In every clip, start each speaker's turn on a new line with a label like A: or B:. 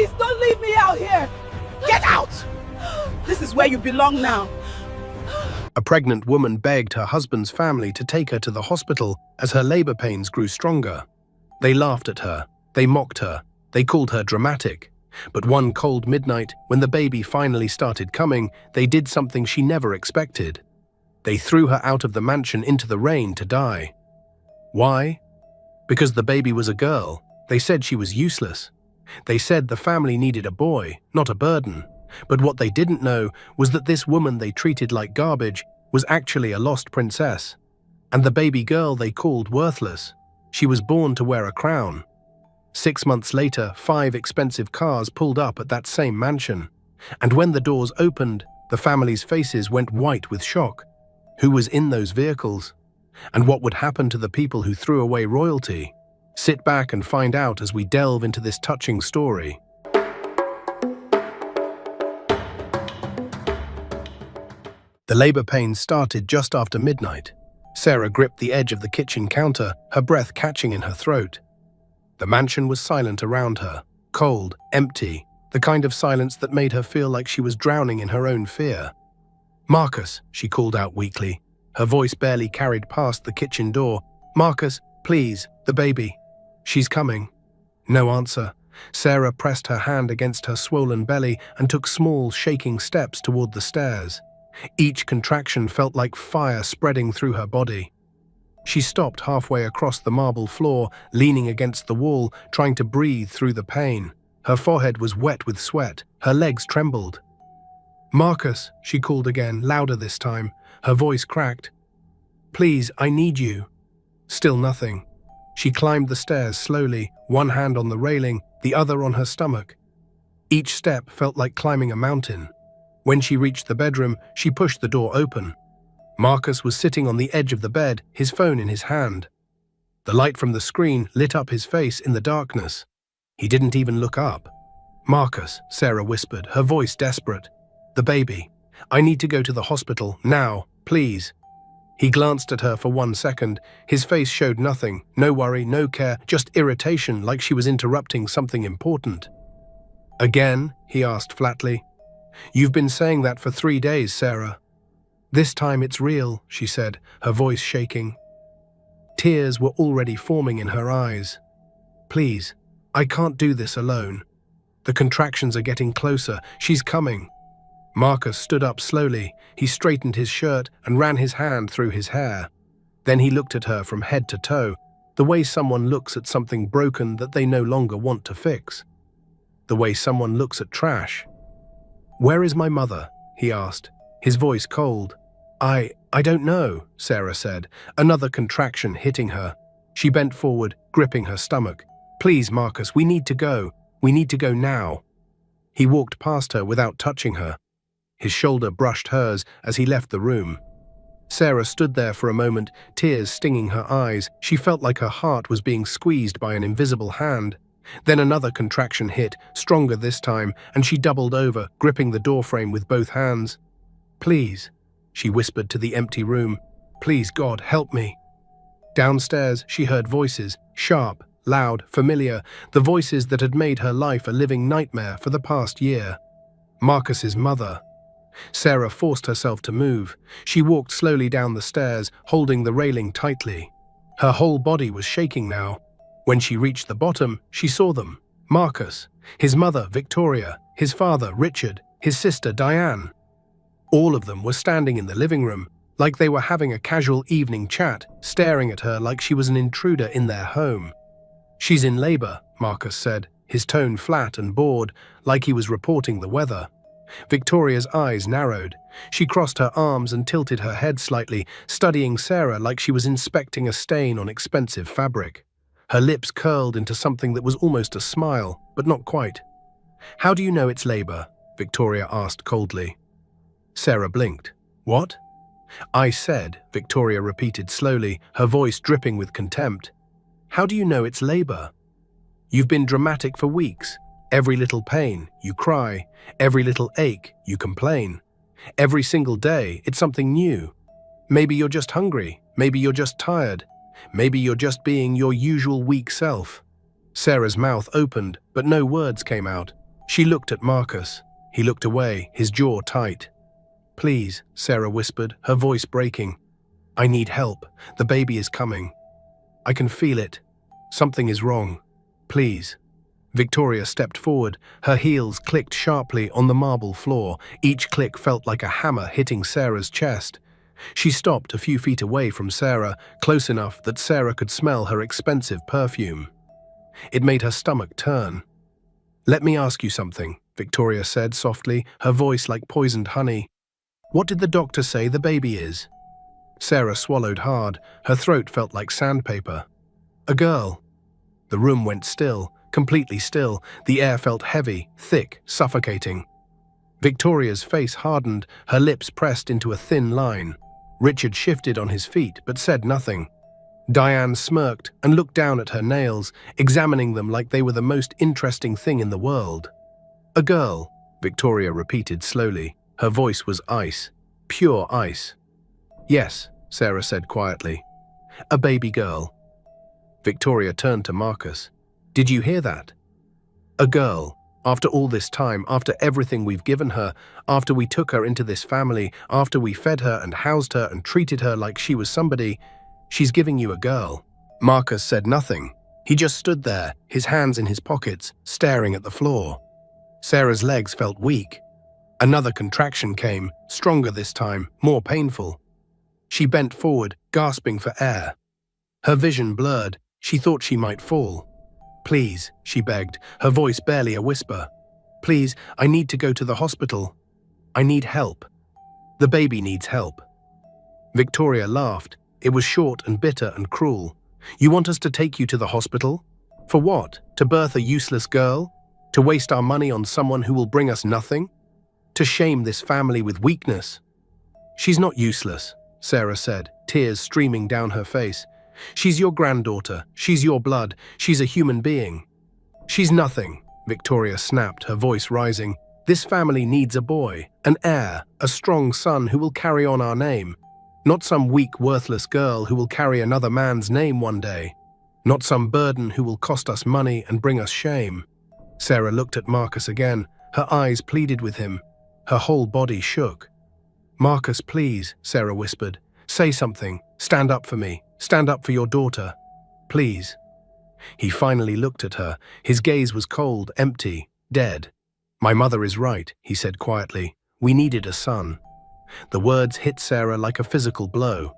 A: Please don't leave me out here. Get out! This is where you belong now.
B: A pregnant woman begged her husband's family to take her to the hospital as her labor pains grew stronger. They laughed at her, they mocked her, they called her dramatic. But one cold midnight, when the baby finally started coming, they did something she never expected. They threw her out of the mansion into the rain to die. Why? Because the baby was a girl. They said she was useless. They said the family needed a boy, not a burden. But what they didn't know was that this woman they treated like garbage was actually a lost princess. And the baby girl they called worthless. She was born to wear a crown. 6 months later, 5 expensive cars pulled up at that same mansion. And when the doors opened, the family's faces went white with shock. Who was in those vehicles? And what would happen to the people who threw away royalty? Sit back and find out as we delve into this touching story. The labor pains started just after midnight. Sarah gripped the edge of the kitchen counter, her breath catching in her throat. The mansion was silent around her, cold, empty, the kind of silence that made her feel like she was drowning in her own fear. "Marcus," she called out weakly. Her voice barely carried past the kitchen door. "Marcus, please, the baby. She's coming." No answer. Sarah pressed her hand against her swollen belly and took small, shaking steps toward the stairs. Each contraction felt like fire spreading through her body. She stopped halfway across the marble floor, leaning against the wall, trying to breathe through the pain. Her forehead was wet with sweat. Her legs trembled. "Marcus," she called again, louder this time. Her voice cracked. "Please, I need you." Still nothing. She climbed the stairs slowly, one hand on the railing, the other on her stomach. Each step felt like climbing a mountain. When she reached the bedroom, she pushed the door open. Marcus was sitting on the edge of the bed, his phone in his hand. The light from the screen lit up his face in the darkness. He didn't even look up. "Marcus," Sarah whispered, her voice desperate. "The baby. I need to go to the hospital, now, please." He glanced at her for 1 second. His face showed nothing, no worry, no care, just irritation, like she was interrupting something important. "Again?" he asked flatly. "You've been saying that for 3 days, Sarah." "This time it's real," she said, her voice shaking. Tears were already forming in her eyes. "Please, I can't do this alone. The contractions are getting closer. She's coming." Marcus stood up slowly. He straightened his shirt and ran his hand through his hair. Then he looked at her from head to toe, the way someone looks at something broken that they no longer want to fix. The way someone looks at trash. "Where is my mother?" he asked, his voice cold. I don't know," Sarah said, another contraction hitting her. She bent forward, gripping her stomach. "Please, Marcus, we need to go. We need to go now." He walked past her without touching her. His shoulder brushed hers as he left the room. Sarah stood there for a moment, tears stinging her eyes. She felt like her heart was being squeezed by an invisible hand. Then another contraction hit, stronger this time, and she doubled over, gripping the doorframe with both hands. "Please," she whispered to the empty room. "Please, God, help me." Downstairs, she heard voices, sharp, loud, familiar, the voices that had made her life a living nightmare for the past year. Marcus's mother. Sarah forced herself to move. She walked slowly down the stairs, holding the railing tightly. Her whole body was shaking now. When she reached the bottom, she saw them. Marcus, his mother, Victoria, his father, Richard, his sister, Diane. All of them were standing in the living room, like they were having a casual evening chat, staring at her like she was an intruder in their home. "She's in labor," Marcus said, his tone flat and bored, like he was reporting the weather. Victoria's eyes narrowed. She crossed her arms and tilted her head slightly, studying Sarah like she was inspecting a stain on expensive fabric. Her lips curled into something that was almost a smile, but not quite. "How do you know it's labor?" Victoria asked coldly. Sarah blinked. "What?" "I said," Victoria repeated slowly, her voice dripping with contempt. "How do you know it's labor? You've been dramatic for weeks. Every little pain, you cry. Every little ache, you complain. Every single day, it's something new. Maybe you're just hungry. Maybe you're just tired. Maybe you're just being your usual weak self." Sarah's mouth opened, but no words came out. She looked at Marcus. He looked away, his jaw tight. "Please," Sarah whispered, her voice breaking. "I need help. The baby is coming. I can feel it. Something is wrong. Please." Victoria stepped forward. Her heels clicked sharply on the marble floor. Each click felt like a hammer hitting Sarah's chest. She stopped a few feet away from Sarah, close enough that Sarah could smell her expensive perfume. It made her stomach turn. "Let me ask you something," Victoria said softly, her voice like poisoned honey. "What did the doctor say the baby is?" Sarah swallowed hard. Her throat felt like sandpaper. "A girl." The room went still, completely still. The air felt heavy, thick, suffocating. Victoria's face hardened, her lips pressed into a thin line. Richard shifted on his feet but said nothing. Diane smirked and looked down at her nails, examining them like they were the most interesting thing in the world. "A girl," Victoria repeated slowly. Her voice was ice, pure ice. "Yes," Sarah said quietly. "A baby girl." Victoria turned to Marcus. "Did you hear that? A girl. After all this time, after everything we've given her, after we took her into this family, after we fed her and housed her and treated her like she was somebody, she's giving you a girl." Marcus said nothing. He just stood there, his hands in his pockets, staring at the floor. Sarah's legs felt weak. Another contraction came, stronger this time, more painful. She bent forward, gasping for air. Her vision blurred. She thought she might fall. "Please," she begged, her voice barely a whisper. "Please, I need to go to the hospital. I need help. The baby needs help." Victoria laughed. It was short and bitter and cruel. "You want us to take you to the hospital? For what? To birth a useless girl? To waste our money on someone who will bring us nothing? To shame this family with weakness?" "She's not useless," Sarah said, tears streaming down her face. "She's your granddaughter. She's your blood. She's a human being." "She's nothing," Victoria snapped, her voice rising. "This family needs a boy, an heir, a strong son who will carry on our name. Not some weak, worthless girl who will carry another man's name one day. Not some burden who will cost us money and bring us shame." Sarah looked at Marcus again. Her eyes pleaded with him. Her whole body shook. "Marcus, please," Sarah whispered. "Say something. Stand up for me. Stand up for your daughter. Please." He finally looked at her. His gaze was cold, empty, dead. "My mother is right," he said quietly. "We needed a son." The words hit Sarah like a physical blow.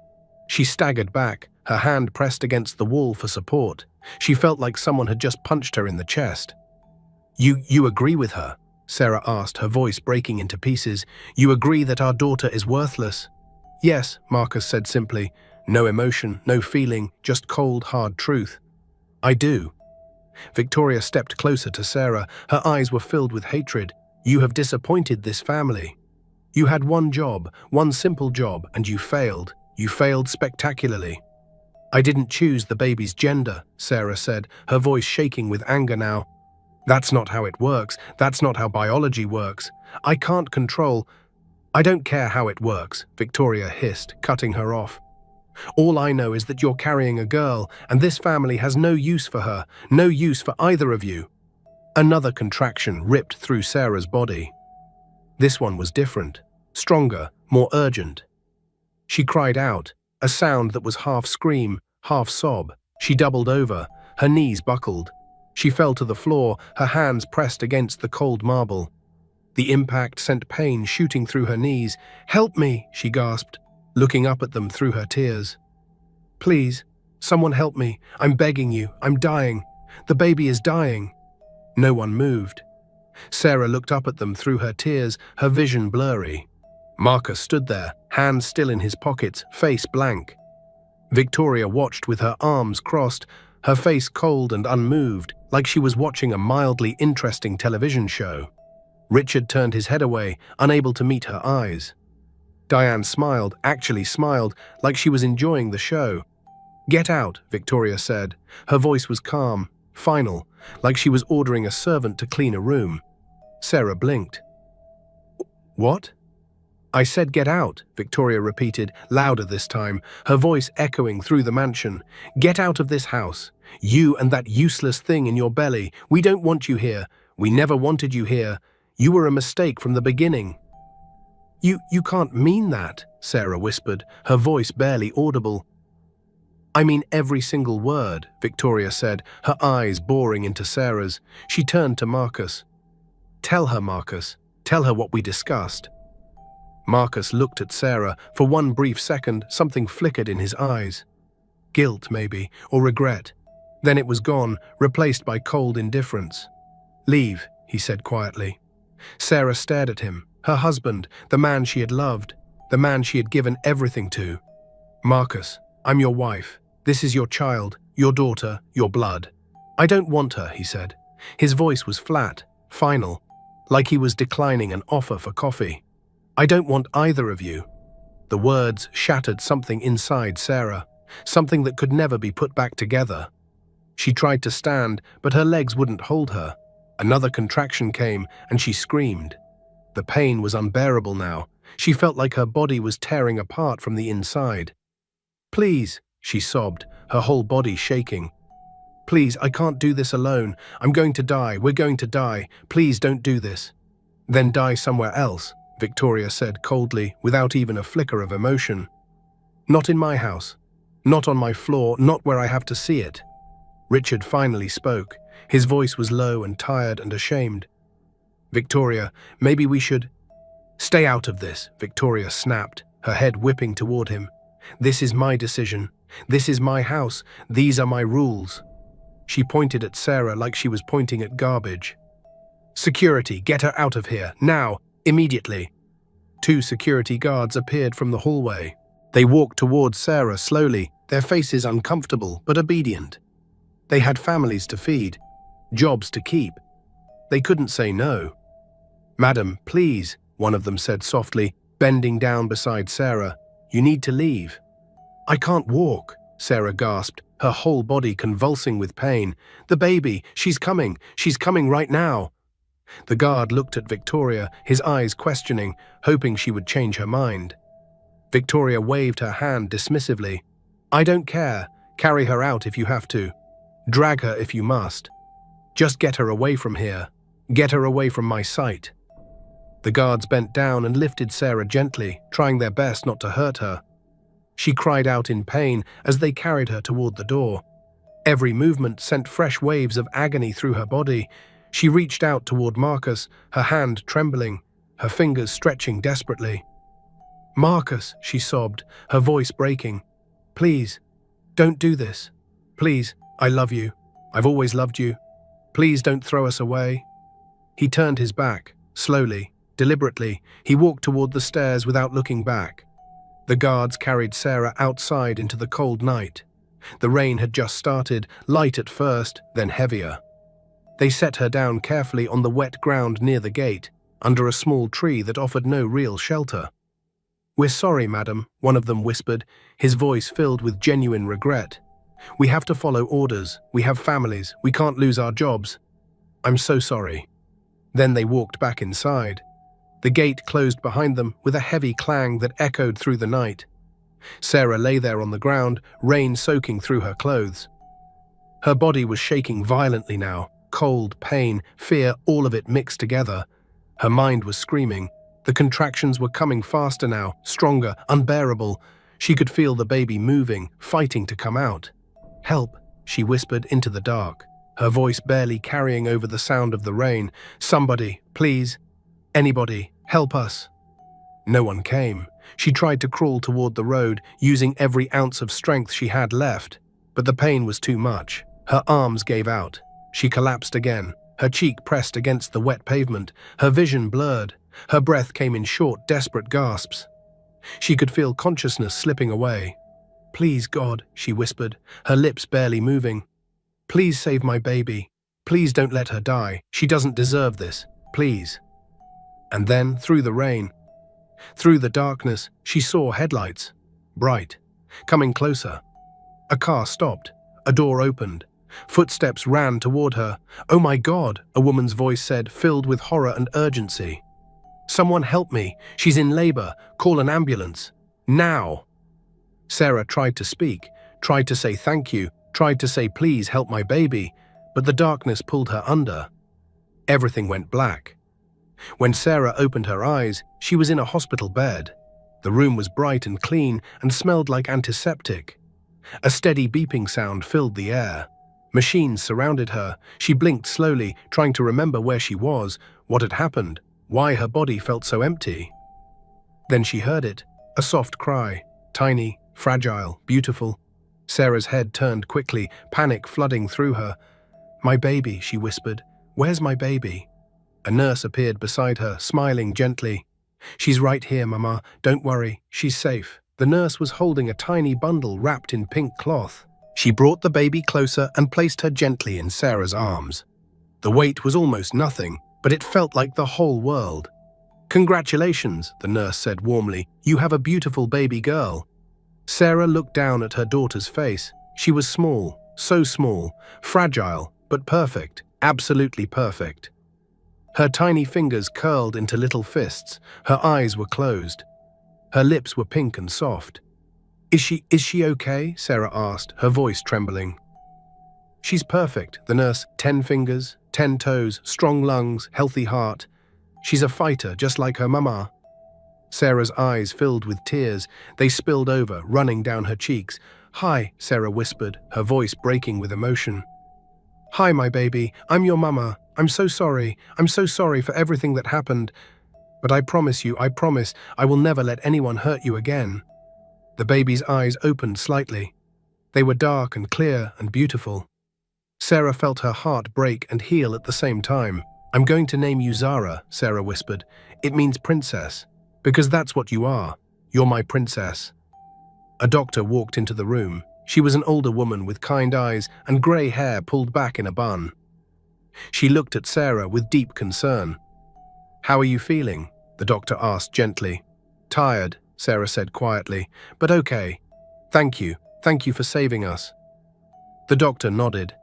B: She staggered back, her hand pressed against the wall for support. She felt like someone had just punched her in the chest. You agree with her?" Sarah asked, her voice breaking into pieces. "You agree that our daughter is worthless?" "Yes," Marcus said simply. No emotion, no feeling, just cold, hard truth. "I do." Victoria stepped closer to Sarah. Her eyes were filled with hatred. "You have disappointed this family. You had one job, one simple job, and you failed. You failed spectacularly." "I didn't choose the baby's gender," Sarah said, her voice shaking with anger now. "That's not how it works. That's not how biology works. I can't control—" "I don't care how it works," Victoria hissed, cutting her off. "All I know is that you're carrying a girl, and this family has no use for her, no use for either of you." Another contraction ripped through Sarah's body. This one was different, stronger, more urgent. She cried out, a sound that was half scream, half sob. She doubled over, her knees buckled. She fell to the floor, her hands pressed against the cold marble. The impact sent pain shooting through her knees. "Help me," she gasped, looking up at them through her tears. "Please, someone help me. I'm begging you. I'm dying. The baby is dying." No one moved. Sarah looked up at them through her tears, her vision blurry. Marcus stood there, hands still in his pockets, face blank. Victoria watched with her arms crossed, her face cold and unmoved, like she was watching a mildly interesting television show. Richard turned his head away, unable to meet her eyes. Diane smiled, actually smiled, like she was enjoying the show. "Get out," Victoria said. Her voice was calm, final, like she was ordering a servant to clean a room. Sarah blinked. "What?" "I said get out," Victoria repeated, louder this time, her voice echoing through the mansion. "Get out of this house. You and that useless thing in your belly. We don't want you here. We never wanted you here. You were a mistake from the beginning." You can't mean that," Sarah whispered, her voice barely audible. "I mean every single word," Victoria said, her eyes boring into Sarah's. She turned to Marcus. "Tell her, Marcus. Tell her what we discussed." Marcus looked at Sarah. For one brief second, something flickered in his eyes. Guilt, maybe, or regret. Then it was gone, replaced by cold indifference. "Leave," he said quietly. Sarah stared at him, her husband, the man she had loved, the man she had given everything to. "Marcus, I'm your wife. This is your child, your daughter, your blood. I don't want her," he said. His voice was flat, final, like he was declining an offer for coffee. "I don't want either of you." The words shattered something inside Sarah, something that could never be put back together. She tried to stand, but her legs wouldn't hold her. Another contraction came, and she screamed. The pain was unbearable now. She felt like her body was tearing apart from the inside. "Please," she sobbed, her whole body shaking. "Please, I can't do this alone. I'm going to die. We're going to die. Please don't do this." "Then die somewhere else," Victoria said coldly, without even a flicker of emotion. "Not in my house. Not on my floor, not where I have to see it." Richard finally spoke. His voice was low and tired and ashamed. "Victoria, maybe we should—" "Stay out of this," Victoria snapped, her head whipping toward him. "This is my decision. This is my house. These are my rules." She pointed at Sarah like she was pointing at garbage. "Security, get her out of here, now, immediately." 2 security guards appeared from the hallway. They walked towards Sarah slowly, their faces uncomfortable but obedient. They had families to feed, jobs to keep. They couldn't say no. "Madam, please," one of them said softly, bending down beside Sarah. "You need to leave." "I can't walk," Sarah gasped, her whole body convulsing with pain. "The baby, she's coming right now." The guard looked at Victoria, his eyes questioning, hoping she would change her mind. Victoria waved her hand dismissively. "I don't care. Carry her out if you have to. Drag her if you must. Just get her away from here. Get her away from my sight." The guards bent down and lifted Sarah gently, trying their best not to hurt her. She cried out in pain as they carried her toward the door. Every movement sent fresh waves of agony through her body. She reached out toward Marcus, her hand trembling, her fingers stretching desperately. "Marcus," she sobbed, her voice breaking. "Please, don't do this. Please, I love you. I've always loved you. Please don't throw us away." He turned his back, slowly, deliberately. He walked toward the stairs without looking back. The guards carried Sarah outside into the cold night. The rain had just started, light at first, then heavier. They set her down carefully on the wet ground near the gate, under a small tree that offered no real shelter. "We're sorry, madam," one of them whispered, his voice filled with genuine regret. "We have to follow orders. We have families. We can't lose our jobs. I'm so sorry." Then they walked back inside. The gate closed behind them with a heavy clang that echoed through the night. Sarah lay there on the ground, rain soaking through her clothes. Her body was shaking violently now, cold, pain, fear, all of it mixed together. Her mind was screaming. The contractions were coming faster now, stronger, unbearable. She could feel the baby moving, fighting to come out. "Help," she whispered into the dark, her voice barely carrying over the sound of the rain. "Somebody, please. Anybody, help us." No one came. She tried to crawl toward the road, using every ounce of strength she had left. But the pain was too much. Her arms gave out. She collapsed again, her cheek pressed against the wet pavement, her vision blurred. Her breath came in short, desperate gasps. She could feel consciousness slipping away. "Please, God," she whispered, her lips barely moving. "Please save my baby. Please don't let her die. She doesn't deserve this. Please." And then, through the rain, through the darkness, she saw headlights. Bright. Coming closer. A car stopped. A door opened. Footsteps ran toward her. "Oh my God," a woman's voice said, filled with horror and urgency. "Someone help me. She's in labor. Call an ambulance. Now." Sarah tried to speak, tried to say thank you, tried to say please help my baby, but the darkness pulled her under. Everything went black. When Sarah opened her eyes, she was in a hospital bed. The room was bright and clean and smelled like antiseptic. A steady beeping sound filled the air. Machines surrounded her. She blinked slowly, trying to remember where she was, what had happened, why her body felt so empty. Then she heard it, a soft cry, tiny, fragile, beautiful. Sarah's head turned quickly, panic flooding through her. "My baby," she whispered. "Where's my baby?" A nurse appeared beside her, smiling gently. "She's right here, Mama. Don't worry, she's safe." The nurse was holding a tiny bundle wrapped in pink cloth. She brought the baby closer and placed her gently in Sarah's arms. The weight was almost nothing, but it felt like the whole world. "Congratulations," the nurse said warmly. "You have a beautiful baby girl." Sarah looked down at her daughter's face. She was small, so small, fragile, but perfect, absolutely perfect. Her tiny fingers curled into little fists. Her eyes were closed. Her lips were pink and soft. Is she okay?" Sarah asked, her voice trembling. "She's perfect," the nurse. 10 fingers, 10 toes, strong lungs, healthy heart. She's a fighter, just like her mama." Sarah's eyes filled with tears. They spilled over, running down her cheeks. "Hi," Sarah whispered, her voice breaking with emotion. "Hi, my baby. I'm your mama. I'm so sorry. I'm so sorry for everything that happened. But I promise, I will never let anyone hurt you again." The baby's eyes opened slightly. They were dark and clear and beautiful. Sarah felt her heart break and heal at the same time. "I'm going to name you Zara," Sarah whispered. "It means princess, because that's what you are. You're my princess." A doctor walked into the room. She was an older woman with kind eyes and grey hair pulled back in a bun. She looked at Sarah with deep concern. "How are you feeling?" the doctor asked gently. "Tired," Sarah said quietly, "but okay. Thank you for saving us." The doctor nodded.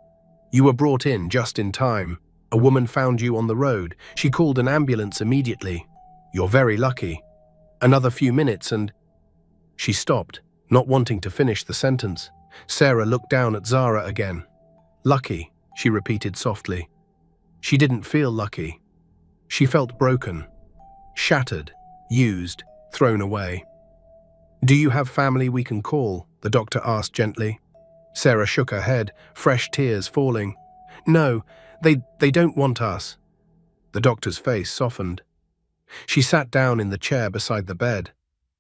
B: "You were brought in just in time. A woman found you on the road. She called an ambulance immediately. You're very lucky. Another few minutes and—" She stopped, not wanting to finish the sentence. Sarah looked down at Zara again. "Lucky," she repeated softly. She didn't feel lucky. She felt broken, shattered, used, thrown away. "Do you have family we can call?" the doctor asked gently. Sarah shook her head, fresh tears falling. "No, they don't want us." The doctor's face softened. She sat down in the chair beside the bed.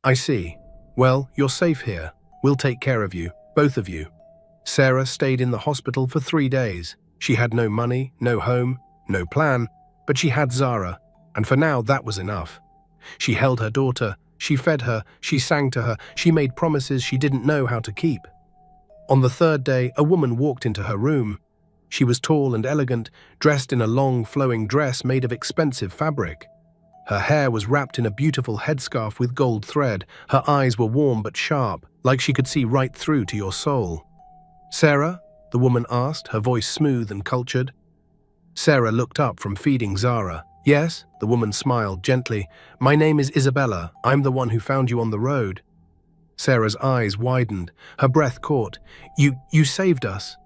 B: "I see. Well, you're safe here. We'll take care of you, both of you." Sarah stayed in the hospital for 3 days. She had no money, no home, no plan, but she had Zara, and for now that was enough. She held her daughter, she fed her, she sang to her, she made promises she didn't know how to keep. On the 3rd day, a woman walked into her room. She was tall and elegant, dressed in a long, flowing dress made of expensive fabric. Her hair was wrapped in a beautiful headscarf with gold thread. Her eyes were warm but sharp, like she could see right through to your soul. "Sarah?" the woman asked, her voice smooth and cultured. Sarah looked up from feeding Zara. "Yes?" the woman smiled gently. "My name is Isabella. I'm the one who found you on the road." Sarah's eyes widened. Her breath caught. You saved us."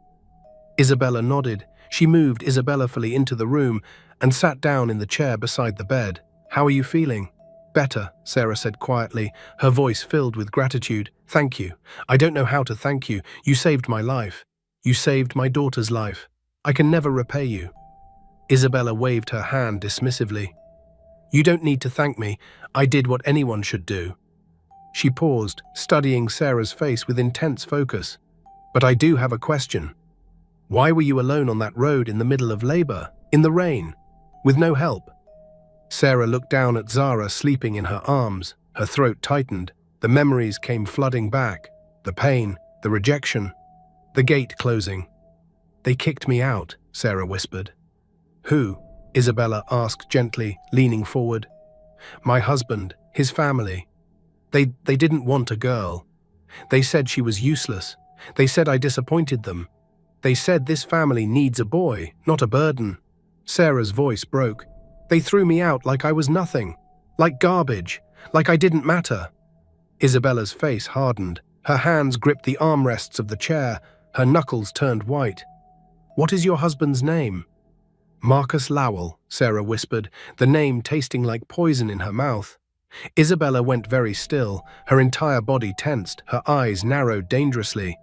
B: Isabella nodded. She moved Isabella fully into the room and sat down in the chair beside the bed. "How are you feeling?" "Better," Sarah said quietly, her voice filled with gratitude. "Thank you. I don't know how to thank you. You saved my life. You saved my daughter's life. I can never repay you." Isabella waved her hand dismissively. "You don't need to thank me. I did what anyone should do." She paused, studying Sarah's face with intense focus. "But I do have a question. Why were you alone on that road in the middle of labor, in the rain, with no help?" Sarah looked down at Zara sleeping in her arms. Her throat tightened. The memories came flooding back. The pain, the rejection, the gate closing. "They kicked me out," Sarah whispered. "Who?" Isabella asked gently, leaning forward. "My husband, his family. They didn't want a girl. They said she was useless. They said I disappointed them. They said this family needs a boy, not a burden." Sarah's voice broke. "They threw me out like I was nothing, like garbage, like I didn't matter." Isabella's face hardened. Her hands gripped the armrests of the chair. Her knuckles turned white. "What is your husband's name?" Marcus Lowell, Sarah whispered, the name tasting like poison in her mouth. Isabella went very still, her entire body tensed, her eyes narrowed dangerously.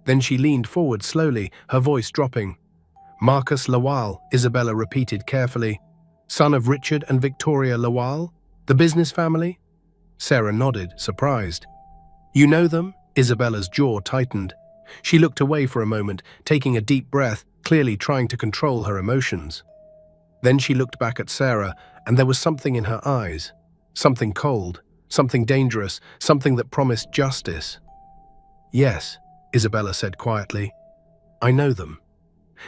B: Then she leaned forward slowly, her voice dropping. Marcus Lowell, Isabella repeated carefully. Son of Richard and Victoria Lowell? The business family? Sarah nodded, surprised. You know them? Isabella's jaw tightened. She looked away for a moment, taking a deep breath, clearly trying to control her emotions. Then she looked back at Sarah, and there was something in her eyes. Something cold, something dangerous, something that promised justice. Yes, Isabella said quietly. I know them.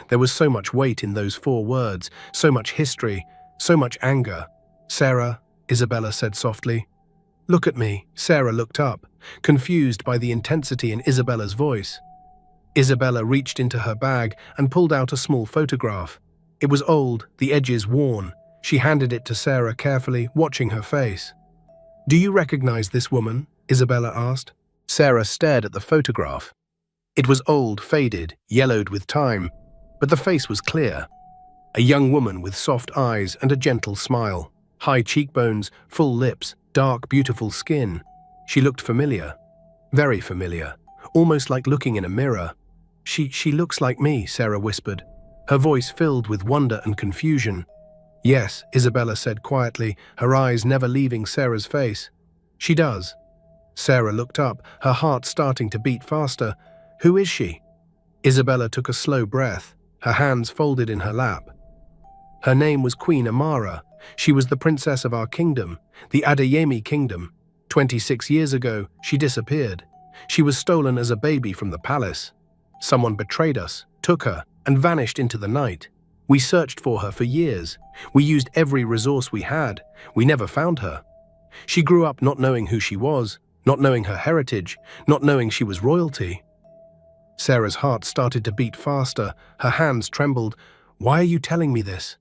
B: There was so much weight in those 4 words, so much history, so much anger. Sarah, Isabella said softly. Look at me. Sarah looked up, confused by the intensity in Isabella's voice. Isabella reached into her bag and pulled out a small photograph. It was old, the edges worn. She handed it to Sarah carefully, watching her face. Do you recognize this woman? Isabella asked. Sarah stared at the photograph. It was old, faded, yellowed with time, but the face was clear. A young woman with soft eyes and a gentle smile. High cheekbones, full lips, dark, beautiful skin. She looked familiar. Very familiar. Almost like looking in a mirror. She looks like me, Sarah whispered, her voice filled with wonder and confusion. Yes, Isabella said quietly, her eyes never leaving Sarah's face. She does. Sarah looked up, her heart starting to beat faster. Who is she? Isabella took a slow breath, her hands folded in her lap. Her name was Queen Amara. She was the princess of our kingdom, the Adeyemi kingdom. 26 years ago, she disappeared. She was stolen as a baby from the palace. Someone betrayed us, took her, and vanished into the night. We searched for her for years. We used every resource we had. We never found her. She grew up not knowing who she was, not knowing her heritage, not knowing she was royalty. Sarah's heart started to beat faster. Her hands trembled. Why are you telling me this?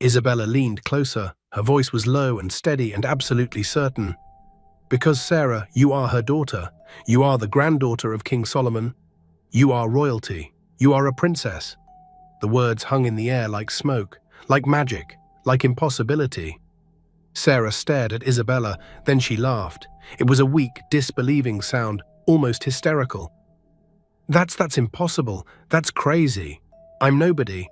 B: Isabella leaned closer. Her voice was low and steady and absolutely certain. Because, Sarah, you are her daughter. You are the granddaughter of King Solomon. You are royalty. You are a princess. The words hung in the air like smoke, like magic, like impossibility. Sarah stared at Isabella, then she laughed. It was a weak, disbelieving sound, almost hysterical. That's impossible. That's crazy. I'm nobody.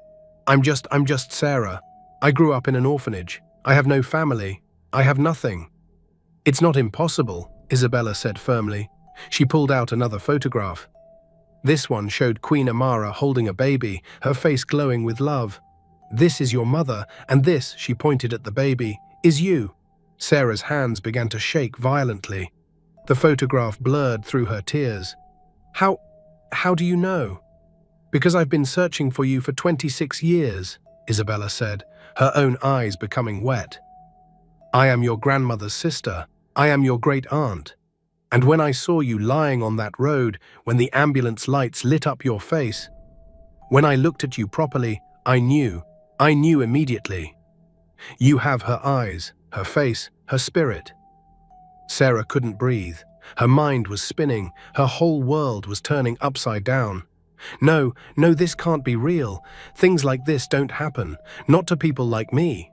B: I'm just Sarah. I grew up in an orphanage. I have no family. I have nothing. It's not impossible, Isabella said firmly. She pulled out another photograph. This one showed Queen Amara holding a baby, her face glowing with love. This is your mother, and this, she pointed at the baby, is you. Sarah's hands began to shake violently. The photograph blurred through her tears. How do you know? Because I've been searching for you for 26 years, Isabella said, her own eyes becoming wet. I am your grandmother's sister. I am your great-aunt. And when I saw you lying on that road, when the ambulance lights lit up your face, when I looked at you properly, I knew immediately. You have her eyes, her face, her spirit. Sarah couldn't breathe. Her mind was spinning. Her whole world was turning upside down. No, this can't be real. Things like this don't happen, not to people like me.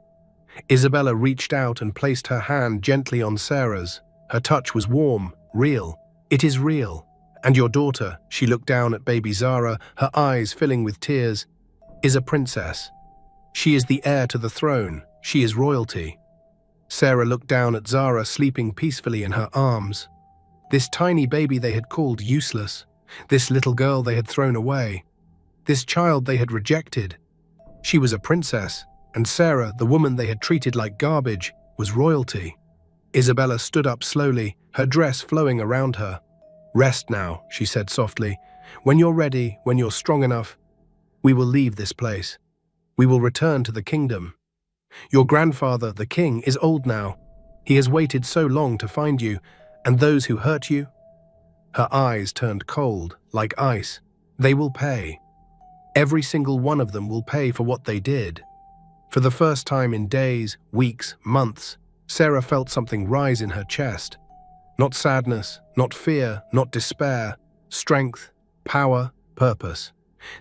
B: Isabella reached out and placed her hand gently on Sarah's. Her touch was warm, real. It is real. And your daughter, she looked down at baby Zara, her eyes filling with tears, is a princess. She is the heir to the throne. She is royalty. Sarah looked down at Zara sleeping peacefully in her arms. This tiny baby they had called useless. This little girl they had thrown away. This child they had rejected. She was a princess, and Sarah, the woman they had treated like garbage, was royalty. Isabella stood up slowly, her dress flowing around her. Rest now, she said softly. When you're ready, when you're strong enough, we will leave this place. We will return to the kingdom. Your grandfather, the king, is old now. He has waited so long to find you, and those who hurt you? Her eyes turned cold, like ice. They will pay. Every single one of them will pay for what they did. For the first time in days, weeks, months, Sarah felt something rise in her chest. Not sadness, not fear, not despair. Strength, power, purpose.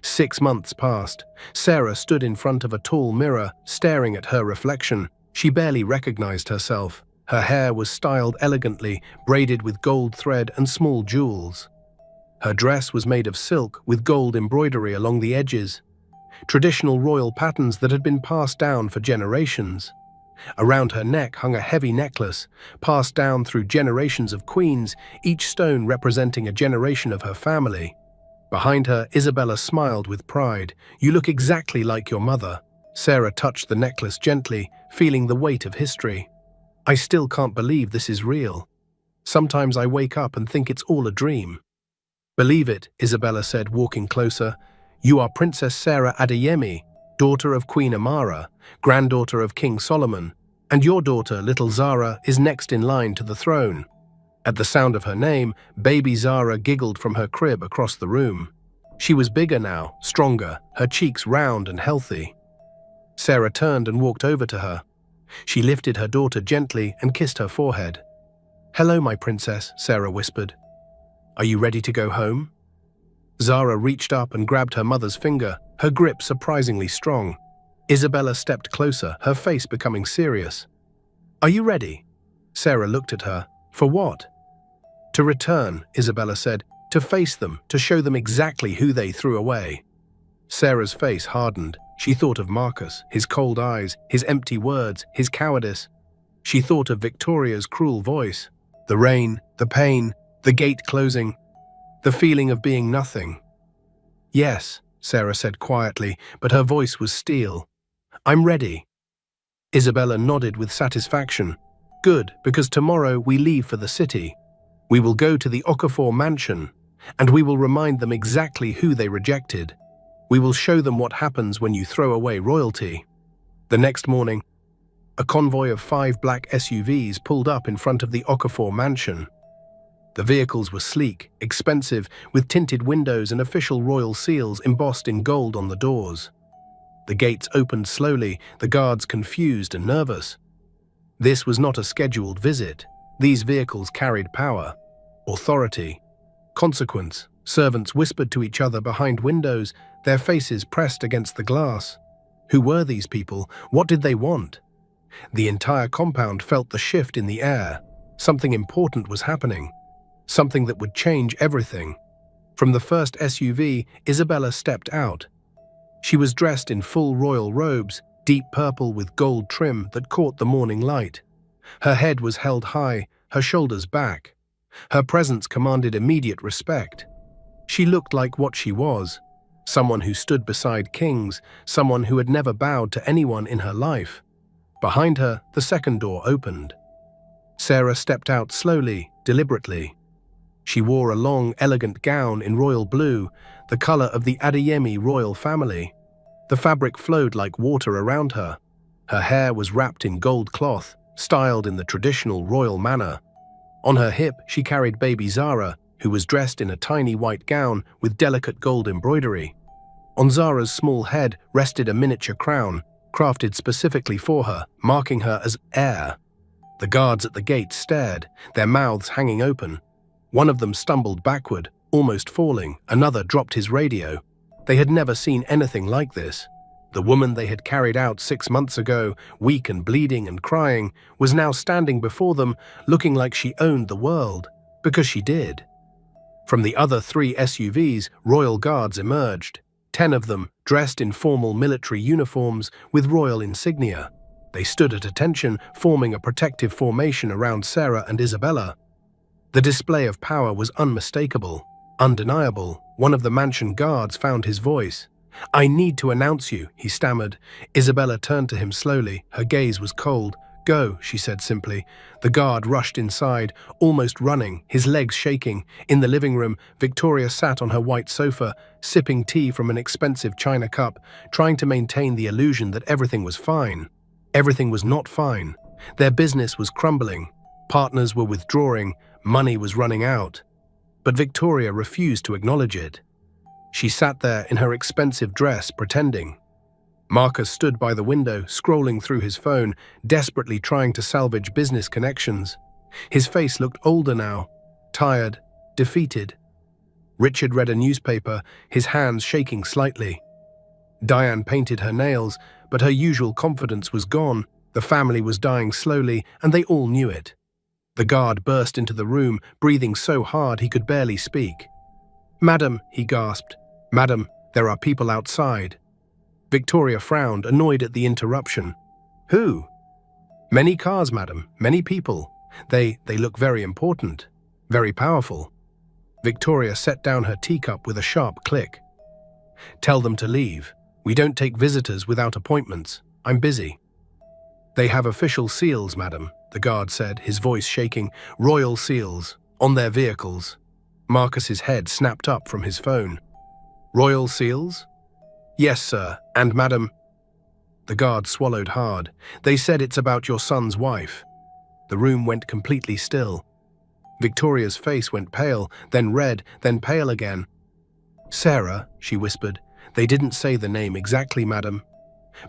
B: 6 months passed. Sarah stood in front of a tall mirror, staring at her reflection. She barely recognized herself. Her hair was styled elegantly, braided with gold thread and small jewels. Her dress was made of silk with gold embroidery along the edges, traditional royal patterns that had been passed down for generations. Around her neck hung a heavy necklace, passed down through generations of queens, each stone representing a generation of her family. Behind her, Isabella smiled with pride. "You look exactly like your mother." Sarah touched the necklace gently, feeling the weight of history. "I still can't believe this is real. Sometimes I wake up and think it's all a dream." "Believe it," Isabella said, walking closer. "You are Princess Sarah Adeyemi, daughter of Queen Amara, granddaughter of King Solomon, and your daughter, little Zara, is next in line to the throne." At the sound of her name, baby Zara giggled from her crib across the room. She was bigger now, stronger, her cheeks round and healthy. Sarah turned and walked over to her. She lifted her daughter gently and kissed her forehead. "Hello, my princess," Sarah whispered. "Are you ready to go home?" Zara reached up and grabbed her mother's finger, her grip surprisingly strong. Isabella stepped closer, her face becoming serious. "Are you ready?" Sarah looked at her. "For what?" "To return," Isabella said, "to face them, to show them exactly who they threw away." Sarah's face hardened. She thought of Marcus, his cold eyes, his empty words, his cowardice. She thought of Victoria's cruel voice. The rain, the pain, the gate closing, the feeling of being nothing. "Yes," Sarah said quietly, but her voice was steel. "I'm ready." Isabella nodded with satisfaction. "Good, because tomorrow we leave for the city. We will go to the Okafor mansion, and we will remind them exactly who they rejected. We will show them what happens when you throw away royalty." The next morning, a convoy of 5 black SUVs pulled up in front of the Okafor mansion. The vehicles were sleek, expensive, with tinted windows and official royal seals embossed in gold on the doors. The gates opened slowly, the guards confused and nervous. This was not a scheduled visit. These vehicles carried power, authority, consequence. Servants whispered to each other behind windows, their faces pressed against the glass. Who were these people? What did they want? The entire compound felt the shift in the air. Something important was happening. Something that would change everything. From the first SUV, Isabella stepped out. She was dressed in full royal robes, deep purple with gold trim that caught the morning light. Her head was held high, her shoulders back. Her presence commanded immediate respect. She looked like what she was, someone who stood beside kings, someone who had never bowed to anyone in her life. Behind her, the second door opened. Sarah stepped out slowly, deliberately. She wore a long, elegant gown in royal blue, the color of the Adeyemi royal family. The fabric flowed like water around her. Her hair was wrapped in gold cloth, styled in the traditional royal manner. On her hip, she carried baby Zara, who was dressed in a tiny white gown with delicate gold embroidery. On Zara's small head rested a miniature crown, crafted specifically for her, marking her as heir. The guards at the gate stared, their mouths hanging open. One of them stumbled backward, almost falling. Another dropped his radio. They had never seen anything like this. The woman they had carried out 6 months ago, weak and bleeding and crying, was now standing before them, looking like she owned the world, because she did. From the other 3 SUVs, royal guards emerged. 10 of them, dressed in formal military uniforms with royal insignia. They stood at attention, forming a protective formation around Sarah and Isabella. The display of power was unmistakable, undeniable. One of the mansion guards found his voice. "I need to announce you," he stammered. Isabella turned to him slowly. Her gaze was cold. "Go," she said simply. The guard rushed inside, almost running, his legs shaking. In the living room, Victoria sat on her white sofa, sipping tea from an expensive china cup, trying to maintain the illusion that everything was fine. Everything was not fine. Their business was crumbling. Partners were withdrawing. Money was running out. But Victoria refused to acknowledge it. She sat there in her expensive dress, pretending. Marcus stood by the window, scrolling through his phone, desperately trying to salvage business connections. His face looked older now, tired, defeated. Richard read a newspaper, his hands shaking slightly. Diane painted her nails, but her usual confidence was gone. The family was dying slowly, and they all knew it. The guard burst into the room, breathing so hard he could barely speak. "Madam," he gasped. "Madam, there are people outside." Victoria frowned, annoyed at the interruption. "Who?" "Many cars, madam, many people. They look very important, very powerful." Victoria set down her teacup with a sharp click. "Tell them to leave. We don't take visitors without appointments. I'm busy." "They have official seals, madam," the guard said, his voice shaking. "Royal seals, on their vehicles." Marcus's head snapped up from his phone. "Royal seals?" "Yes, sir, and madam—" The guard swallowed hard. "They said it's about your son's wife." The room went completely still. Victoria's face went pale, then red, then pale again. "Sarah," she whispered, "they didn't say the name exactly, madam.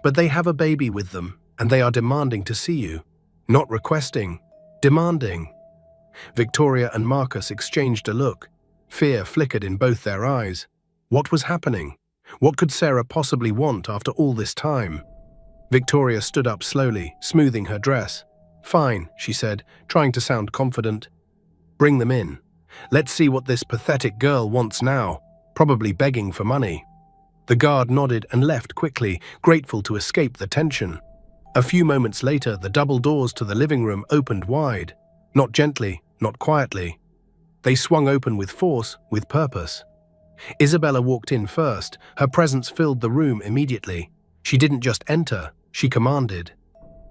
B: But they have a baby with them, and they are demanding to see you. Not requesting, demanding." Victoria and Marcus exchanged a look. Fear flickered in both their eyes. What was happening? What could Sarah possibly want after all this time? Victoria stood up slowly, smoothing her dress. "Fine," she said, trying to sound confident. "Bring them in. Let's see what this pathetic girl wants now, probably begging for money." The guard nodded and left quickly, grateful to escape the tension. A few moments later, the double doors to the living room opened wide. Not gently, not quietly. They swung open with force, with purpose. Isabella walked in first. Her presence filled the room immediately. She didn't just enter, she commanded.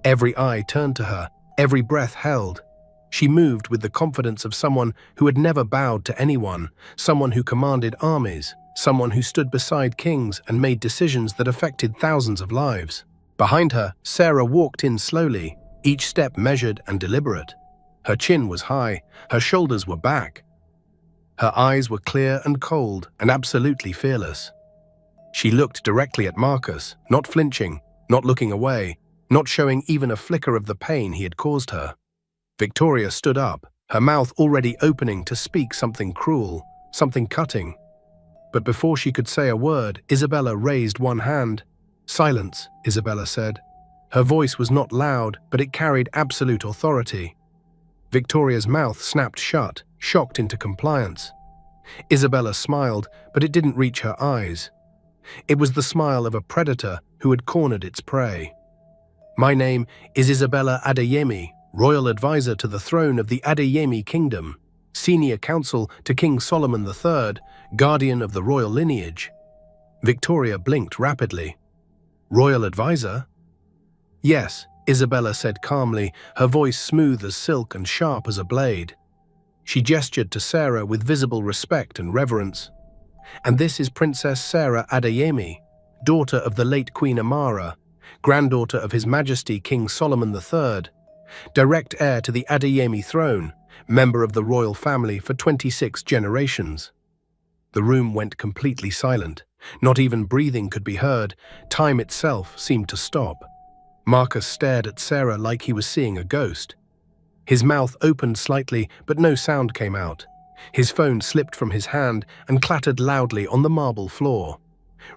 B: Every eye turned to her, every breath held. She moved with the confidence of someone who had never bowed to anyone, someone who commanded armies, someone who stood beside kings and made decisions that affected thousands of lives. Behind her, Sarah walked in slowly, each step measured and deliberate. Her chin was high, her shoulders were back. Her eyes were clear and cold and absolutely fearless. She looked directly at Marcus, not flinching, not looking away, not showing even a flicker of the pain he had caused her. Victoria stood up, her mouth already opening to speak something cruel, something cutting. But before she could say a word, Isabella raised one hand. "Silence," Isabella said. Her voice was not loud, but it carried absolute authority. Victoria's mouth snapped shut, shocked into compliance. Isabella smiled, but it didn't reach her eyes. It was the smile of a predator who had cornered its prey. "My name is Isabella Adeyemi, royal advisor to the throne of the Adeyemi kingdom, senior counsel to King Solomon III, guardian of the royal lineage." Victoria blinked rapidly. "Royal advisor?" "Yes," Isabella said calmly, her voice smooth as silk and sharp as a blade. She gestured to Sarah with visible respect and reverence. "And this is Princess Sarah Adeyemi, daughter of the late Queen Amara, granddaughter of His Majesty King Solomon III, direct heir to the Adeyemi throne, member of the royal family for 26 generations." The room went completely silent. Not even breathing could be heard. Time itself seemed to stop. Marcus stared at Sarah like he was seeing a ghost. His mouth opened slightly, but no sound came out. His phone slipped from his hand and clattered loudly on the marble floor.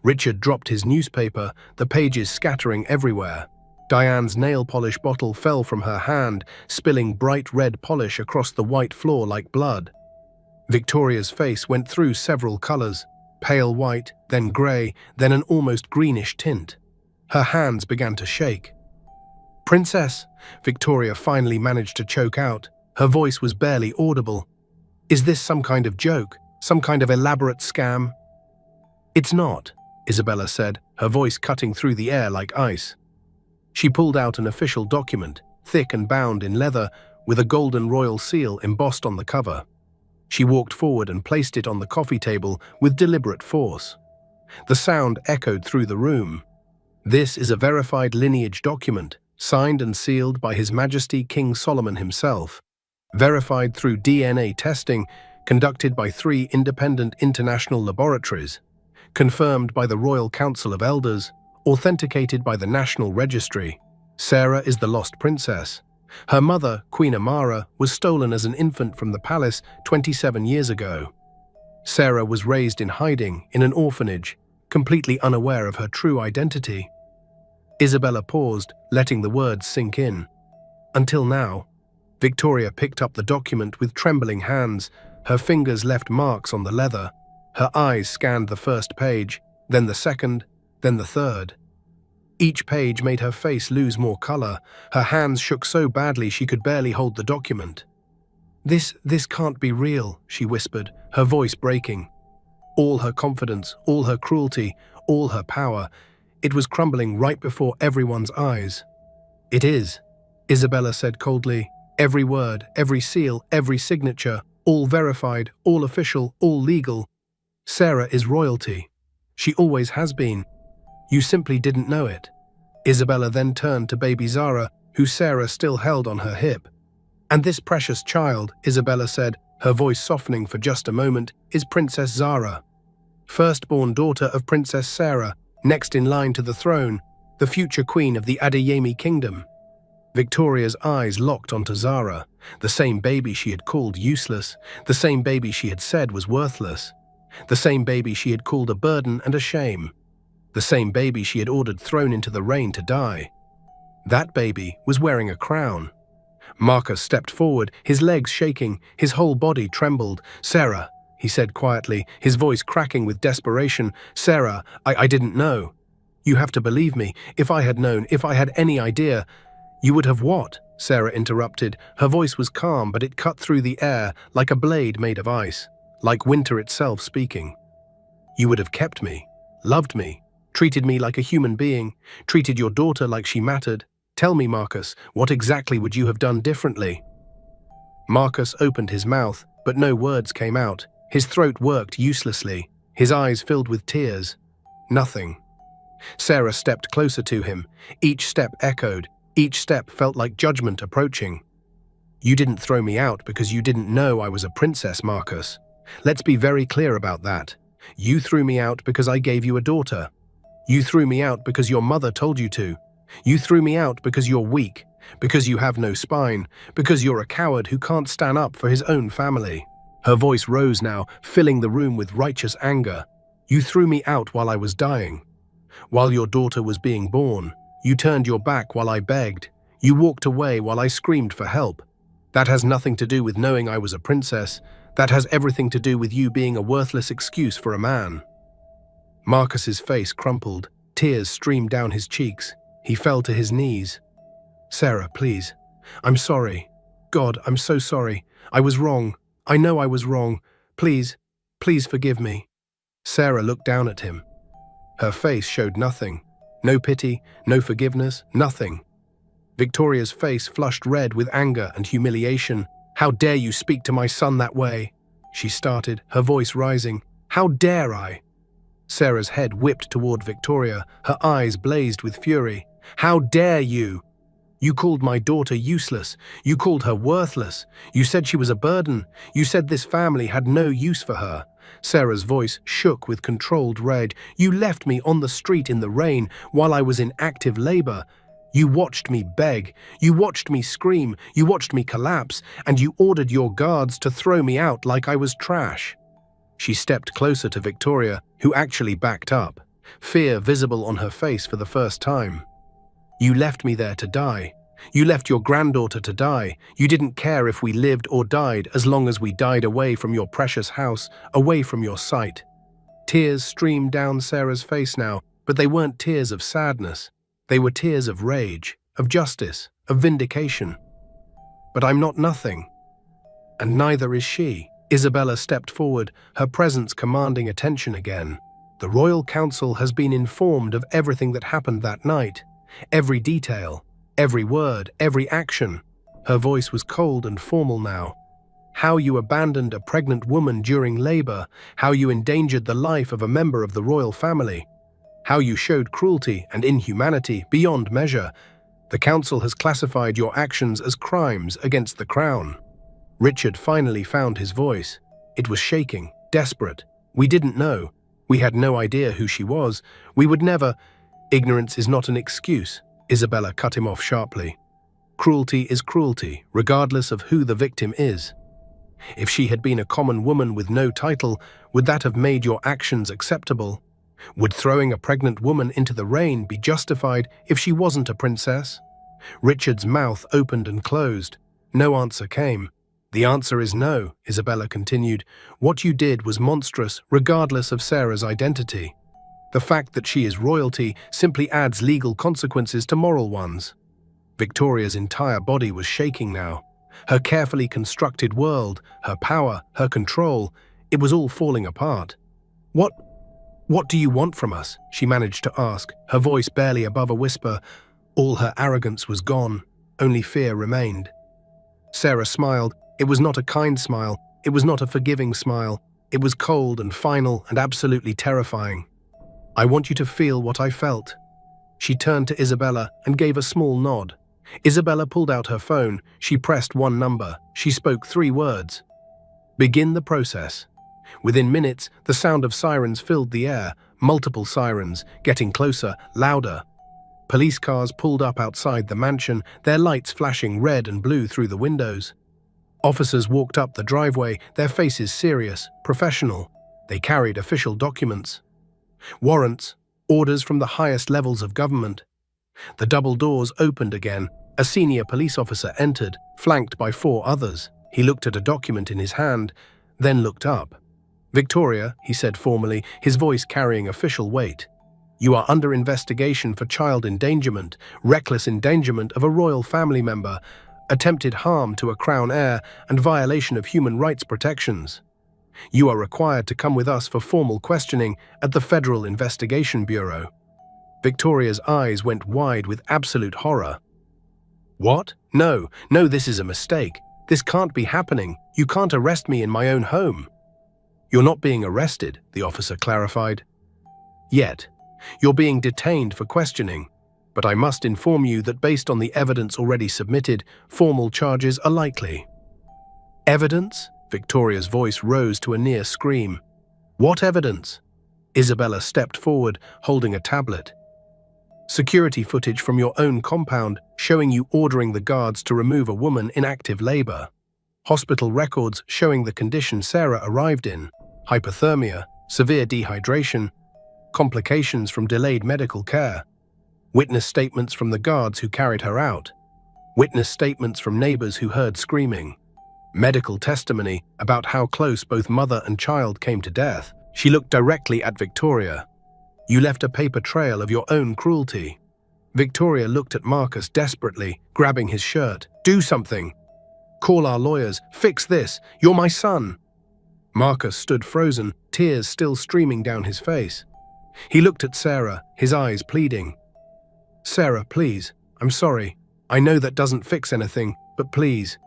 B: Richard dropped his newspaper, the pages scattering everywhere. Diane's nail polish bottle fell from her hand, spilling bright red polish across the white floor like blood. Victoria's face went through several colors, pale white, then grey, then an almost greenish tint. Her hands began to shake. "Princess," Victoria finally managed to choke out. Her voice was barely audible. "Is this some kind of joke? Some kind of elaborate scam?" "It's not," Isabella said, her voice cutting through the air like ice. She pulled out an official document, thick and bound in leather, with a golden royal seal embossed on the cover. She walked forward and placed it on the coffee table with deliberate force. The sound echoed through the room. "This is a verified lineage document, signed and sealed by His Majesty King Solomon himself, verified through DNA testing conducted by 3 independent international laboratories, confirmed by the Royal Council of Elders, authenticated by the National Registry. Sarah is the lost princess. Her mother, Queen Amara, was stolen as an infant from the palace 27 years ago. Sarah was raised in hiding in an orphanage, completely unaware of her true identity. Isabella paused, letting the words sink in. Until now. Victoria picked up the document with trembling hands. Her fingers left marks on the leather. Her eyes scanned the first page, then the second, then the third. Each page made her face lose more color. Her hands shook so badly she could barely hold the document. This can't be real," she whispered, her voice breaking. All her confidence, all her cruelty, all her power, it was crumbling right before everyone's eyes. "It is," Isabella said coldly. "Every word, every seal, every signature, all verified, all official, all legal. Sarah is royalty. She always has been. You simply didn't know it." Isabella then turned to baby Zara, who Sarah still held on her hip. "And this precious child," Isabella said, her voice softening for just a moment, "is Princess Zara, firstborn daughter of Princess Sarah, next in line to the throne, the future queen of the Adeyemi kingdom." Victoria's eyes locked onto Zara, the same baby she had called useless, the same baby she had said was worthless, the same baby she had called a burden and a shame, the same baby she had ordered thrown into the rain to die. That baby was wearing a crown. Marcus stepped forward, his legs shaking, his whole body trembled. "Sarah," he said quietly, his voice cracking with desperation. "Sarah, I didn't know. You have to believe me. If I had known, if I had any idea—" "You would have what?" Sarah interrupted. Her voice was calm, but it cut through the air like a blade made of ice, like winter itself speaking. "You would have kept me, loved me, treated me like a human being, treated your daughter like she mattered. Tell me, Marcus, what exactly would you have done differently?" Marcus opened his mouth, but no words came out. His throat worked uselessly, his eyes filled with tears. Nothing. Sarah stepped closer to him. Each step echoed. Each step felt like judgment approaching. "You didn't throw me out because you didn't know I was a princess, Marcus. Let's be very clear about that. You threw me out because I gave you a daughter. You threw me out because your mother told you to. You threw me out because you're weak, because you have no spine, because you're a coward who can't stand up for his own family." Her voice rose now, filling the room with righteous anger. "You threw me out while I was dying. While your daughter was being born. You turned your back while I begged. You walked away while I screamed for help. That has nothing to do with knowing I was a princess. That has everything to do with you being a worthless excuse for a man." Marcus's face crumpled. Tears streamed down his cheeks. He fell to his knees. "Sarah, please. I'm sorry. God, I'm so sorry. I was wrong. I know I was wrong. Please, please forgive me." Sarah looked down at him. Her face showed nothing. No pity, no forgiveness, nothing. Victoria's face flushed red with anger and humiliation. "How dare you speak to my son that way?" she started, her voice rising. "How dare I?" Sarah's head whipped toward Victoria, her eyes blazed with fury. "How dare you? You called my daughter useless. You called her worthless. You said she was a burden. You said this family had no use for her." Sarah's voice shook with controlled rage. "You left me on the street in the rain while I was in active labor. You watched me beg. You watched me scream. You watched me collapse. And you ordered your guards to throw me out like I was trash." She stepped closer to Victoria, who actually backed up, fear visible on her face for the first time. "You left me there to die. You left your granddaughter to die. You didn't care if we lived or died as long as we died away from your precious house, away from your sight." Tears streamed down Sarah's face now, but they weren't tears of sadness. They were tears of rage, of justice, of vindication. "But I'm not nothing. And neither is she." Isabella stepped forward, her presence commanding attention again. "The Royal Council has been informed of everything that happened that night. Every detail, every word, every action." Her voice was cold and formal now. "How you abandoned a pregnant woman during labor, how you endangered the life of a member of the royal family, how you showed cruelty and inhumanity beyond measure. The council has classified your actions as crimes against the crown." Richard finally found his voice. It was shaking, desperate. "We didn't know. We had no idea who she was. We would never—" "Ignorance is not an excuse," Isabella cut him off sharply. "Cruelty is cruelty, regardless of who the victim is." If she had been a common woman with no title, would that have made your actions acceptable? Would throwing a pregnant woman into the rain be justified if she wasn't a princess? Richard's mouth opened and closed. No answer came. The answer is no, Isabella continued. What you did was monstrous, regardless of Sarah's identity. The fact that she is royalty simply adds legal consequences to moral ones. Victoria's entire body was shaking now. Her carefully constructed world, her power, her control, it was all falling apart. What do you want from us? She managed to ask, her voice barely above a whisper. All her arrogance was gone, only fear remained. Sarah smiled. It was not a kind smile, it was not a forgiving smile. It was cold and final and absolutely terrifying. I want you to feel what I felt. She turned to Isabella and gave a small nod. Isabella pulled out her phone. She pressed one number. She spoke 3 words. Begin the process. Within minutes, the sound of sirens filled the air, multiple sirens, getting closer, louder. Police cars pulled up outside the mansion, their lights flashing red and blue through the windows. Officers walked up the driveway, their faces serious, professional. They carried official documents. Warrants, orders from the highest levels of government. The double doors opened again. A senior police officer entered, flanked by 4 others. He looked at a document in his hand, then looked up. Victoria, he said formally, his voice carrying official weight. You are under investigation for child endangerment, reckless endangerment of a royal family member, attempted harm to a crown heir, and violation of human rights protections. You are required to come with us for formal questioning at the Federal Investigation Bureau. Victoria's eyes went wide with absolute horror. What? No, this is a mistake. This can't be happening. You can't arrest me in my own home. You're not being arrested, the officer clarified. Yet, you're being detained for questioning. But I must inform you that based on the evidence already submitted, formal charges are likely. Evidence? Victoria's voice rose to a near scream. What evidence? Isabella stepped forward, holding a tablet. Security footage from your own compound showing you ordering the guards to remove a woman in active labor. Hospital records showing the condition Sarah arrived in. Hypothermia, severe dehydration, complications from delayed medical care. Witness statements from the guards who carried her out. Witness statements from neighbors who heard screaming. Medical testimony about how close both mother and child came to death. She looked directly at Victoria. You left a paper trail of your own cruelty. Victoria looked at Marcus desperately, grabbing his shirt. Do something. Call our lawyers. Fix this. You're my son. Marcus stood frozen, tears still streaming down his face. He looked at Sarah, his eyes pleading. Sarah, please. I'm sorry. I know that doesn't fix anything, but please.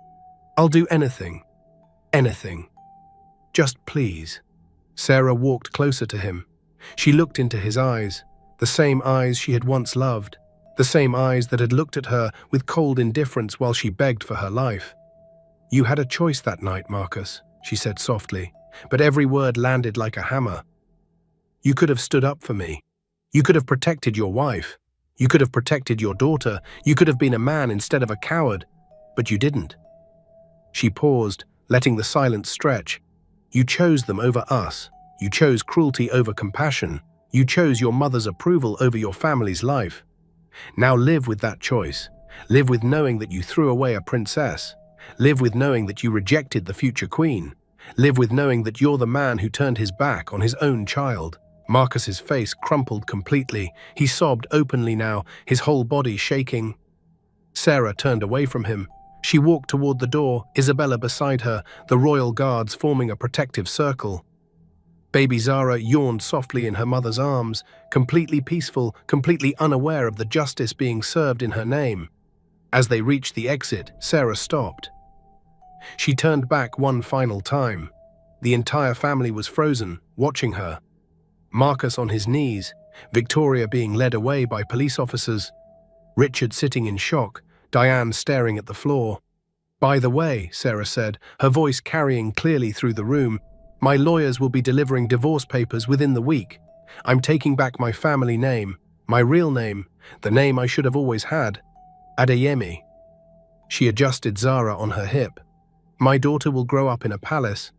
B: I'll do anything. Anything. Just please. Sarah walked closer to him. She looked into his eyes, the same eyes she had once loved, the same eyes that had looked at her with cold indifference while she begged for her life. You had a choice that night, Marcus, she said softly, but every word landed like a hammer. You could have stood up for me. You could have protected your wife. You could have protected your daughter. You could have been a man instead of a coward, but you didn't. She paused, letting the silence stretch. You chose them over us. You chose cruelty over compassion. You chose your mother's approval over your family's life. Now live with that choice. Live with knowing that you threw away a princess. Live with knowing that you rejected the future queen. Live with knowing that you're the man who turned his back on his own child. Marcus's face crumpled completely. He sobbed openly now, his whole body shaking. Sarah turned away from him. She walked toward the door, Isabella beside her, the royal guards forming a protective circle. Baby Zara yawned softly in her mother's arms, completely peaceful, completely unaware of the justice being served in her name. As they reached the exit, Sarah stopped. She turned back one final time. The entire family was frozen, watching her. Marcus on his knees, Victoria being led away by police officers, Richard sitting in shock, Diane staring at the floor. By the way, Sarah said, her voice carrying clearly through the room, my lawyers will be delivering divorce papers within the week. I'm taking back my family name, my real name, the name I should have always had, Adeyemi. She adjusted Zara on her hip. My daughter will grow up in a palace.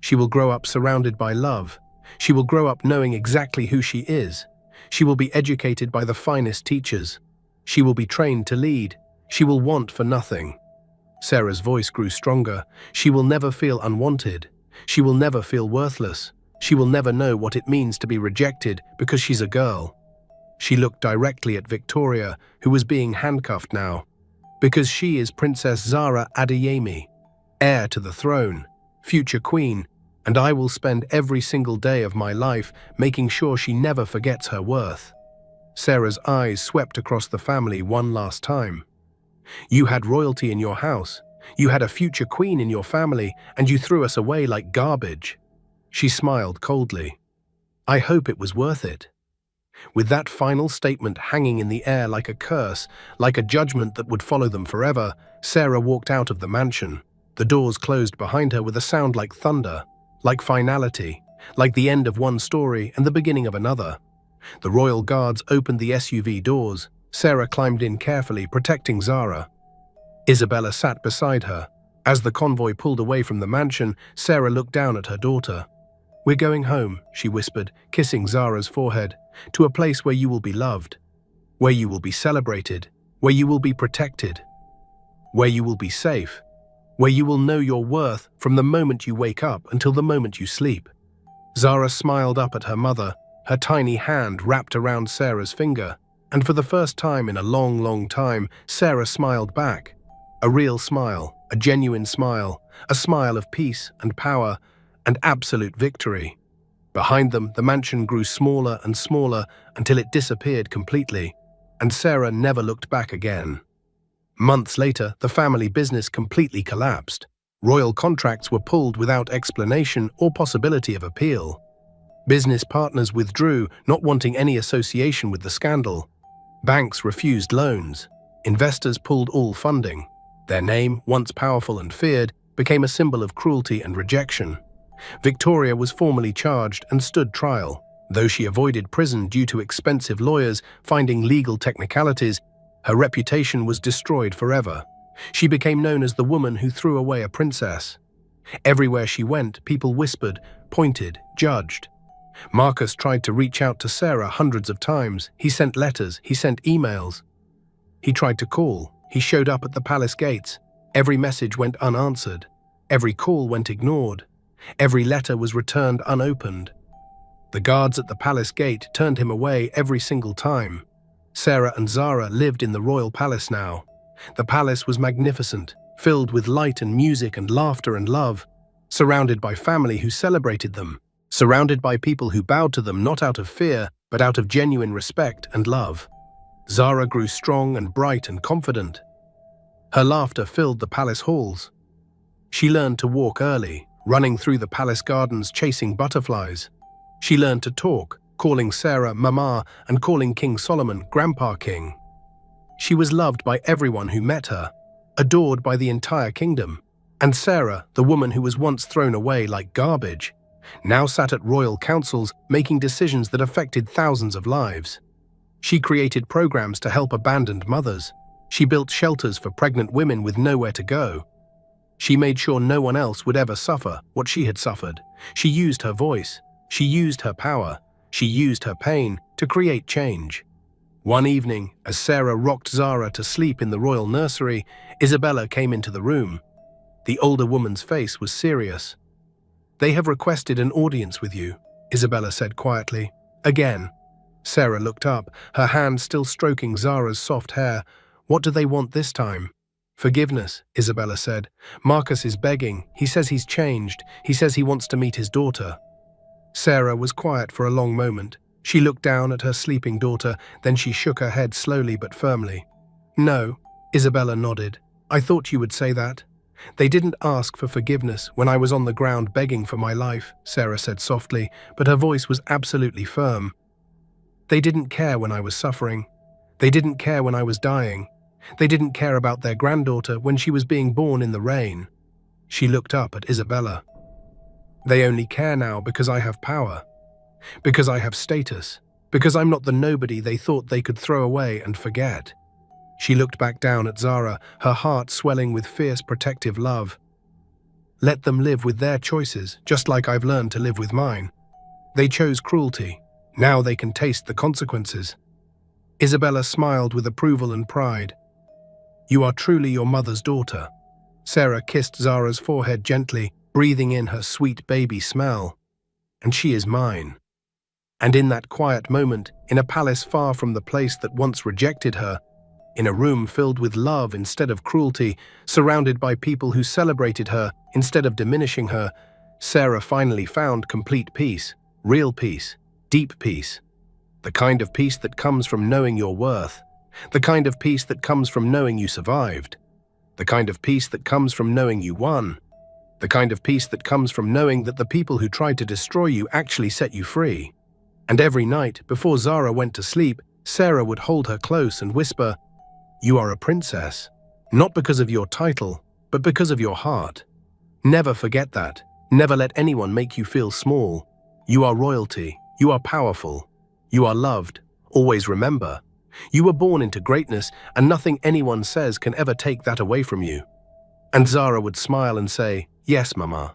B: She will grow up surrounded by love. She will grow up knowing exactly who she is. She will be educated by the finest teachers. She will be trained to lead. She will want for nothing." Sarah's voice grew stronger. "She will never feel unwanted. She will never feel worthless. She will never know what it means to be rejected because she's a girl." She looked directly at Victoria, who was being handcuffed now. "Because she is Princess Zara Adeyemi, heir to the throne, future queen, and I will spend every single day of my life making sure she never forgets her worth." Sarah's eyes swept across the family one last time. "You had royalty in your house, you had a future queen in your family, and you threw us away like garbage." She smiled coldly. "I hope it was worth it." With that final statement hanging in the air like a curse, like a judgment that would follow them forever, Sarah walked out of the mansion. The doors closed behind her with a sound like thunder, like finality, like the end of one story and the beginning of another. The royal guards opened the SUV doors. Sarah climbed in carefully, protecting Zara. Isabella sat beside her. As the convoy pulled away from the mansion, Sarah looked down at her daughter. "We're going home," she whispered, kissing Zara's forehead, "to a place where you will be loved, where you will be celebrated, where you will be protected, where you will be safe, where you will know your worth from the moment you wake up until the moment you sleep." Zara smiled up at her mother, her tiny hand wrapped around Sarah's finger, and for the first time in a long, long time, Sarah smiled back. A real smile, a genuine smile, a smile of peace and power and absolute victory. Behind them, the mansion grew smaller and smaller until it disappeared completely, and Sarah never looked back again. Months later, the family business completely collapsed. Royal contracts were pulled without explanation or possibility of appeal. Business partners withdrew, not wanting any association with the scandal. Banks refused loans. Investors pulled all funding. Their name, once powerful and feared, became a symbol of cruelty and rejection. Victoria was formally charged and stood trial. Though she avoided prison due to expensive lawyers finding legal technicalities, her reputation was destroyed forever. She became known as the woman who threw away a princess. Everywhere she went, people whispered, pointed, judged. Marcus tried to reach out to Sarah hundreds of times. He sent letters, he sent emails. He tried to call. He showed up at the palace gates. Every message went unanswered. Every call went ignored. Every letter was returned unopened. The guards at the palace gate turned him away every single time. Sarah and Zara lived in the royal palace now. The palace was magnificent, filled with light and music and laughter and love, surrounded by family who celebrated them, surrounded by people who bowed to them not out of fear, but out of genuine respect and love. Zara grew strong and bright and confident. Her laughter filled the palace halls. She learned to walk early, running through the palace gardens chasing butterflies. She learned to talk, calling Sarah Mama and calling King Solomon Grandpa King. She was loved by everyone who met her, adored by the entire kingdom. And Sarah, the woman who was once thrown away like garbage, now sat at royal councils making decisions that affected thousands of lives. She created programs to help abandoned mothers. She built shelters for pregnant women with nowhere to go. She made sure no one else would ever suffer what she had suffered. She used her voice. She used her power. She used her pain to create change. One evening, as Sarah rocked Zara to sleep in the royal nursery, Isabella came into the room. The older woman's face was serious. "They have requested an audience with you," Isabella said quietly. "Again." Sarah looked up, her hand still stroking Zara's soft hair. "What do they want this time?" "Forgiveness," Isabella said. "Marcus is begging. He says he's changed. He says he wants to meet his daughter." Sarah was quiet for a long moment. She looked down at her sleeping daughter, then she shook her head slowly but firmly. "No," Isabella nodded. "I thought you would say that." "They didn't ask for forgiveness when I was on the ground begging for my life," Sarah said softly, but her voice was absolutely firm. "They didn't care when I was suffering. They didn't care when I was dying. They didn't care about their granddaughter when she was being born in the rain." She looked up at Isabella. "They only care now because I have power, because I have status, because I'm not the nobody they thought they could throw away and forget." She looked back down at Zara, her heart swelling with fierce protective love. Let them live with their choices, just like I've learned to live with mine. They chose cruelty. Now they can taste the consequences. Isabella smiled with approval and pride. You are truly your mother's daughter. Sarah kissed Zara's forehead gently, breathing in her sweet baby smell. And she is mine. And in that quiet moment, in a palace far from the place that once rejected her, in a room filled with love instead of cruelty, surrounded by people who celebrated her instead of diminishing her, Sarah finally found complete peace, real peace, deep peace. The kind of peace that comes from knowing your worth. The kind of peace that comes from knowing you survived. The kind of peace that comes from knowing you won. The kind of peace that comes from knowing that the people who tried to destroy you actually set you free. And every night, before Zara went to sleep, Sarah would hold her close and whisper, "You are a princess, not because of your title, but because of your heart. Never forget that. Never let anyone make you feel small. You are royalty. You are powerful. You are loved. Always remember. You were born into greatness, and nothing anyone says can ever take that away from you." And Zara would smile and say, "Yes, Mama."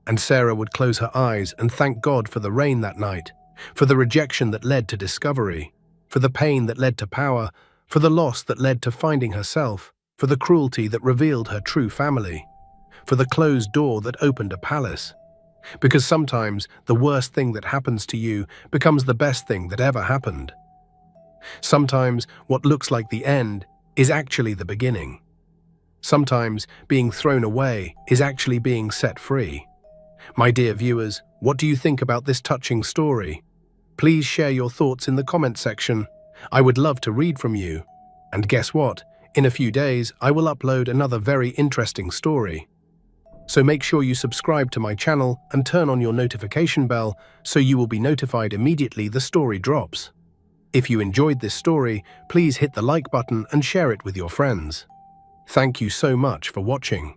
B: And Sarah would close her eyes and thank God for the rain that night, for the rejection that led to discovery, for the pain that led to power, for the loss that led to finding herself, for the cruelty that revealed her true family, for the closed door that opened a palace. Because sometimes the worst thing that happens to you becomes the best thing that ever happened. Sometimes what looks like the end is actually the beginning. Sometimes being thrown away is actually being set free. My dear viewers, what do you think about this touching story? Please share your thoughts in the comment section. I would love to read from you. And guess what? In a few days, I will upload another very interesting story. So make sure you subscribe to my channel and turn on your notification bell so you will be notified immediately the story drops. If you enjoyed this story, please hit the like button and share it with your friends. Thank you so much for watching.